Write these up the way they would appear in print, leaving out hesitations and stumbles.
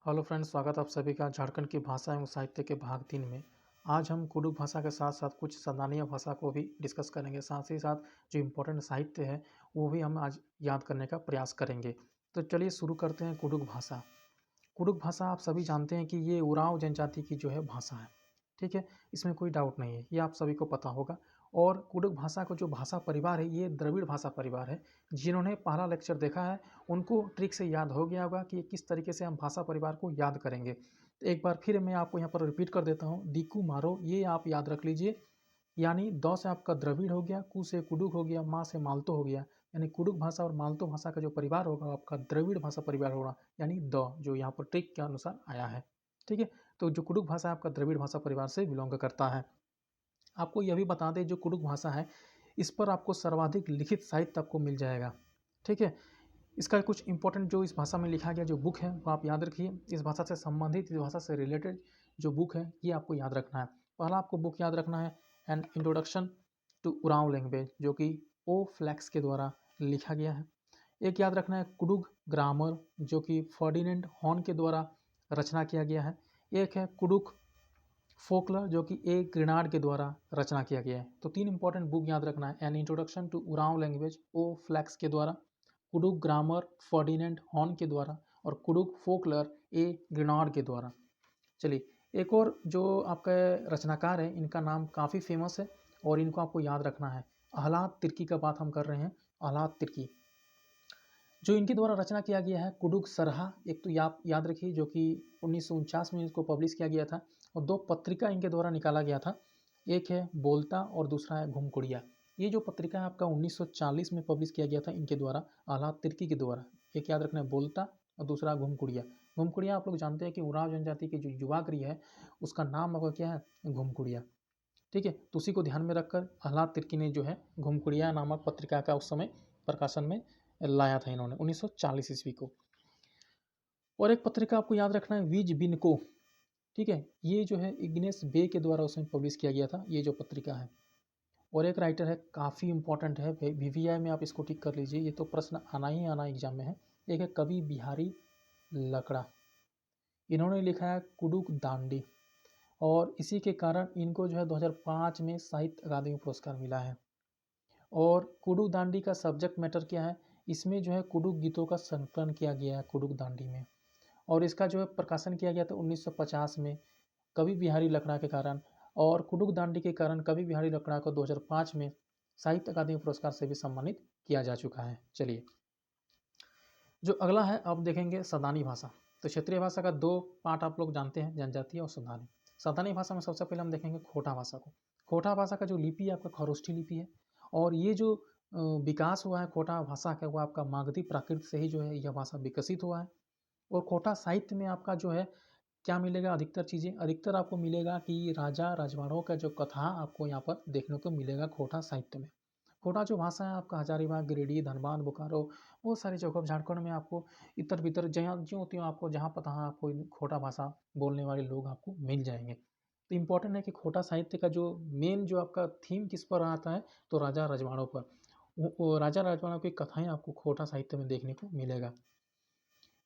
Hello friends, स्वागत है आप सभी का झारखंड की भाषा एवं साहित्य के भाग 3 में। आज हम कुडुख भाषा के साथ साथ कुछ संदानीय भाषा को भी डिस्कस करेंगे। साथ ही साथ जो इम्पोर्टेंट साहित्य है वो भी हम आज याद करने का प्रयास करेंगे। तो चलिए शुरू करते हैं कुडुख भाषा। कुडुख भाषा आप सभी जानते हैं कि ये उरांव जनजाति की जो है भाषा है। ठीक है, इसमें कोई डाउट नहीं है, ये आप सभी को पता होगा। और कुडुख भाषा को जो भाषा परिवार है ये द्रविड़ भाषा परिवार है। जिन्होंने पहला लेक्चर देखा है उनको ट्रिक से याद हो गया होगा कि किस तरीके से हम भाषा परिवार को याद करेंगे। तो एक बार फिर मैं आपको यहाँ पर रिपीट कर देता हूँ, डीकू मारो ये आप याद रख लीजिए। यानी द से आपका द्रविड़ हो गया, कु से कुडुख हो गया, मा से मालतो हो गया। यानी कुडुख भाषा और मालतो भाषा का जो परिवार होगा आपका द्रविड़ भाषा परिवार होगा, यानी द जो यहाँ पर ट्रिक के अनुसार आया है। ठीक है, तो जो कुडुख भाषा आपका द्रविड़ भाषा परिवार से बिलोंग करता है। आपको यह भी बता दें जो कुडुख भाषा है इस पर आपको सर्वाधिक लिखित साहित्य आपको मिल जाएगा। ठीक है, इसका कुछ इंपॉर्टेंट जो इस भाषा में लिखा गया जो बुक है वो आप याद रखिए। इस भाषा से संबंधित, इस भाषा से रिलेटेड जो बुक है ये आपको याद रखना है। पहला आपको बुक याद रखना है an introduction to Oraon language, जो कि ओ फ्लैक्स के द्वारा लिखा गया है। एक याद रखना है कुडुख ग्रामर, जो कि फर्डिनेंड हॉर्न के द्वारा रचना किया गया है। एक है कुडुख फोकलर, जो कि ए ग्रेनार्ड के द्वारा रचना किया गया है। तो तीन इंपॉर्टेंट बुक याद रखना है, an introduction to Oraon language O Flex के द्वारा, कुडुख ग्रामर फर्डिनेंड हॉर्न के द्वारा, और कुडुख फोकलर ए ग्रेनार्ड के द्वारा। चलिए, एक और जो आपका रचनाकार है इनका नाम काफ़ी फेमस है और इनको आपको याद रखना है। आह्लाद तिर्की का बात हम कर रहे हैं। आह्लाद तिर्की जो इनके द्वारा रचना किया गया है कुडुख सरहा, एक तो याद रखिए, जो कि 1949 में इसको पब्लिश किया गया था। और दो पत्रिका इनके द्वारा निकाला गया था, एक है बोलता और दूसरा है घुमकुड़िया। ये जो पत्रिका है आपका 1940 में पब्लिश किया गया था इनके द्वारा, आह्लाद तिर्की के द्वारा। एक याद रखना है बोलता और दूसरा घुमकुड़िया। घुमकुड़िया आप लोग जानते हैं कि उरांव जनजाति की जो युवा गृह है उसका नाम आपका क्या है, घुमकुड़िया। ठीक है, तो उसी को ध्यान में रखकर आह्लाद तिर्की ने जो है घुमकुड़िया नामक पत्रिका का उस समय प्रकाशन में लाया था इन्होंने 1940 ईस्वी को। और एक पत्रिका आपको याद रखना है वीज बिनको। ठीक है, ये जो है इग्नेस बे के द्वारा उसमें पब्लिश किया गया था ये जो पत्रिका है। और एक राइटर है काफ़ी इंपॉर्टेंट है, वीवीआई में आप इसको टिक कर लीजिए, ये तो प्रश्न आना ही आना एग्जाम में है। एक है कवि बिहारी लकड़ा, इन्होंने लिखा है कुडुख दांडी, और इसी के कारण इनको जो है 2005 में साहित्य अकादमी पुरस्कार मिला है। और कुडुख दांडी का सब्जेक्ट मैटर क्या है, इसमें जो है कुडुख गीतों का संकलन किया गया है कुडुख दांडी में। और इसका जो है प्रकाशन किया गया था 1950 में कवि बिहारी लकड़ा के कारण। और कुडुख दांडी के कारण कवि बिहारी लकड़ा को 2005 में साहित्य अकादमी पुरस्कार से भी सम्मानित किया जा चुका है। चलिए, जो अगला है अब देखेंगे सदानी भाषा। तो क्षेत्रीय भाषा का दो पार्ट आप लोग जानते हैं, जनजातीय और सदानी। सदानी भाषा में सबसे पहले हम देखेंगे खोटा भाषा को। खोटा भाषा का जो लिपि है आपका खरोष्ठी लिपि है। और ये जो विकास हुआ है खोटा भाषा का, वो आपका मागधी प्राकृत से ही जो है यह भाषा विकसित हुआ है। और खोटा साहित्य में आपका जो है क्या मिलेगा, अधिकतर चीज़ें, अधिकतर आपको मिलेगा कि राजा रजवाड़ों का जो कथा आपको यहाँ पर देखने को मिलेगा खोटा साहित्य में। खोटा जो भाषा है आपका हजारीबाग, गिरिडीह, धनबाद, बोकारो, बहुत सारी जगहों पर झारखंड में आपको इतर बितर जहाँ ज्यों त्यों आपको जहाँ पर तहाँ आपको खोटा भाषा बोलने वाले लोग आपको मिल जाएंगे। तो इम्पोर्टेंट है कि खोटा साहित्य का जो मेन जो आपका थीम किस पर आता है, तो राजा रजवाड़ों पर। वो राजा रजवाड़ों की कथाएं आपको खोटा साहित्य में देखने को मिलेगा।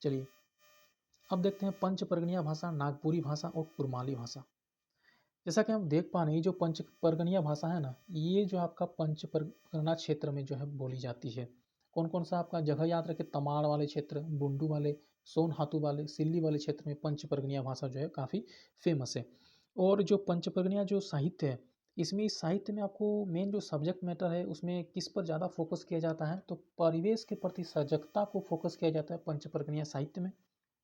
चलिए, अब देखते हैं पंच परगनिया भाषा, नागपुरी भाषा और कुरमाली भाषा। जैसा कि हम देख पा रहे हैं, जो पंच परगनिया भाषा है ना, ये जो आपका पंच परगना क्षेत्र में जो है बोली जाती है। कौन कौन सा आपका जगह याद रखे, तमाड़ वाले क्षेत्र, बुंडू वाले, सोनहातू वाले, सिल्ली वाले क्षेत्र में पंच परगनिया भाषा जो है काफ़ी फेमस है। और जो पंच परगनिया जो साहित्य है, इसमें इस साहित्य में आपको मेन जो सब्जेक्ट मैटर है उसमें किस पर ज़्यादा फोकस किया जाता है, तो परिवेश के प्रति सजगता को फोकस किया जाता है पंच परगनिया साहित्य में।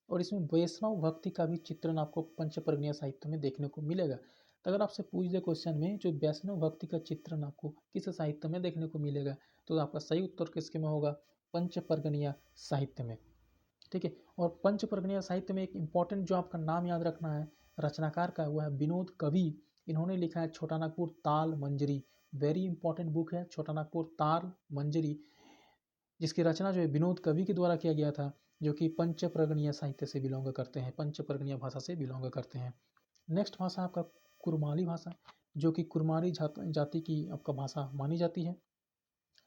और इसमें वैष्णव भक्ति का भी चित्रण आपको पंचपर्गीय साहित्य में देखने को मिलेगा। तो अगर आपसे पूछ दे क्वेश्चन में जो वैष्णव भक्ति का चित्रण आपको किस साहित्य में देखने को मिलेगा, तो आपका सही उत्तर किसके में होगा, पंचपर्गनीय साहित्य में। ठीक है, और पंचपर्गनीय साहित्य में एक इम्पॉर्टेंट जो आपका नाम याद रखना है रचनाकार का, वो है विनोद कवि। इन्होंने लिखा है छोटा नागपुर ताल मंजरी, वेरी इंपॉर्टेंट बुक है छोटा नागपुर ताल मंजरी, जिसकी रचना जो है विनोद कवि के द्वारा किया गया था, जो कि पंचपर्गणीय साहित्य से बिलोंग करते हैं, पंचपर्गणीय भाषा से बिलोंग करते हैं। नेक्स्ट भाषा आपका कुरमाली भाषा, जो कि कुरमाली जाति की आपका भाषा मानी जाती है।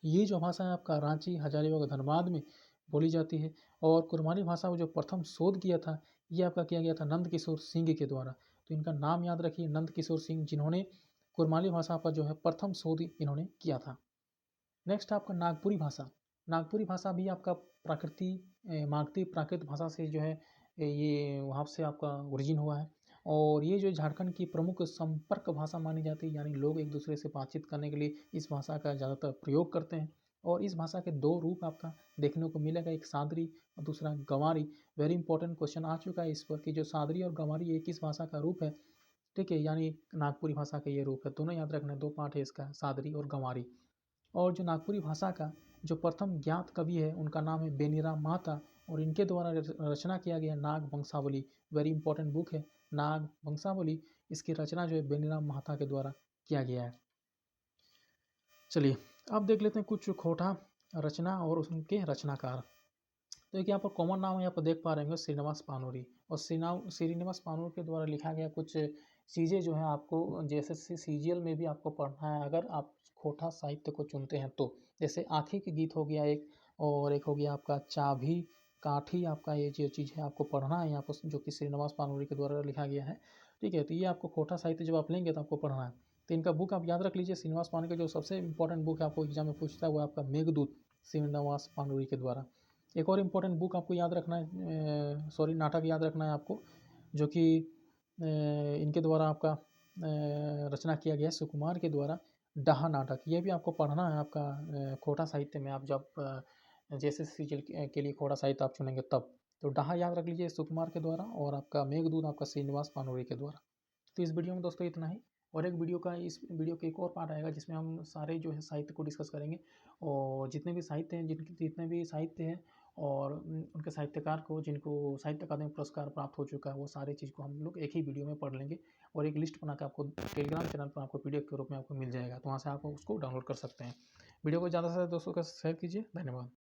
ये जो भाषा है आपका रांची, हजारीबाग, धनबाद में बोली जाती है। और कुरमाली भाषा को जो प्रथम शोध किया था ये आपका किया गया था नंद किशोर सिंह के द्वारा। तो इनका नाम याद रखिए, नंद किशोर सिंह, जिन्होंने कुरमाली भाषा पर जो है प्रथम शोध इन्होंने किया था। नेक्स्ट आपका नागपुरी भाषा। नागपुरी भाषा भी आपका मागधी प्राकृत भाषा से जो है ये वहाँ से आपका ओरिजिन हुआ है। और ये जो झारखंड की प्रमुख संपर्क भाषा मानी जाती है, यानी लोग एक दूसरे से बातचीत करने के लिए इस भाषा का ज़्यादातर प्रयोग करते हैं। और इस भाषा के दो रूप आपका देखने को मिलेगा, एक सादरी और दूसरा गंवारी। वेरी इंपॉर्टेंट क्वेश्चन आ चुका है इस पर कि जो सादरी और गंवारी ये किस भाषा का रूप है। ठीक है, यानी नागपुरी भाषा का ये रूप है। दोनों याद रखना है, दो पार्ट है इसका, सादरी और गंवारी। और जो नागपुरी भाषा का जो प्रथम ज्ञात कवि है उनका नाम है बेनीराम माता, और इनके द्वारा रचना किया गया नाग वंशावली। वेरी इंपॉर्टेंट बुक है नाग वंशावली। इसकी रचना जो है बेनीराम माता के द्वारा किया गया है। चलिए अब देख लेते हैं कुछ खोटा रचना और उनके रचनाकार। तो एक यहाँ पर कॉमन नाम यहाँ पर देख पा रहे होंगे, श्रीनिवास पानूरी। और श्रीनिवास पानूरी के द्वारा लिखा गया कुछ चीज़ें जो है आपको जैसे सीजीएल में भी आपको पढ़ना है अगर आप खोटा साहित्य को चुनते हैं तो। जैसे आँखी के गीत हो गया एक, और एक हो गया आपका चाभी काठी। आपका ये जो चीज़ है आपको पढ़ना है यहाँ पर, जो कि श्रीनिवास पानूरी के द्वारा लिखा गया है। ठीक है, तो ये आपको खोटा साहित्य जब आप लेंगे तो आपको पढ़ना है। तो इनका बुक आप याद रख लीजिए। श्रीनिवास पानूरी का जो सबसे इंपॉर्टेंट बुक है आपको एग्जाम में पूछता है वो आपका मेघदूत, श्रीनिवास पानूरी के द्वारा। एक और इम्पोर्टेंट बुक आपको याद रखना है, नाटक याद रखना है आपको, जो कि इनके द्वारा आपका रचना किया गया है सुकुमार के द्वारा, डाहा नाटक। ये भी आपको पढ़ना है आपका खोटा साहित्य में। आप जब जैसे सीजल के लिए खोटा साहित्य आप चुनेंगे तब। तो डाहा याद रख लीजिए सुकुमार के द्वारा, और आपका मेघदूत आपका श्रीनिवास पानूरी के द्वारा। तो इस वीडियो में दोस्तों इतना ही। और एक वीडियो का इस वीडियो के एक और पार्ट आएगा जिसमें हम सारे जो है साहित्य को डिस्कस करेंगे, और जितने भी साहित्य हैं जितने भी साहित्य हैं और उनके साहित्यकार को जिनको साहित्य अकादमी पुरस्कार प्राप्त हो चुका है, वो सारी चीज़ को हम लोग एक ही वीडियो में पढ़ लेंगे। और एक लिस्ट बना के आपको टेलीग्राम चैनल पर आपको पीडीएफ के रूप में आपको मिल जाएगा, तो वहाँ से आप उसको डाउनलोड कर सकते हैं। वीडियो को ज़्यादा से ज़्यादा दोस्तों का शेयर कीजिए। धन्यवाद।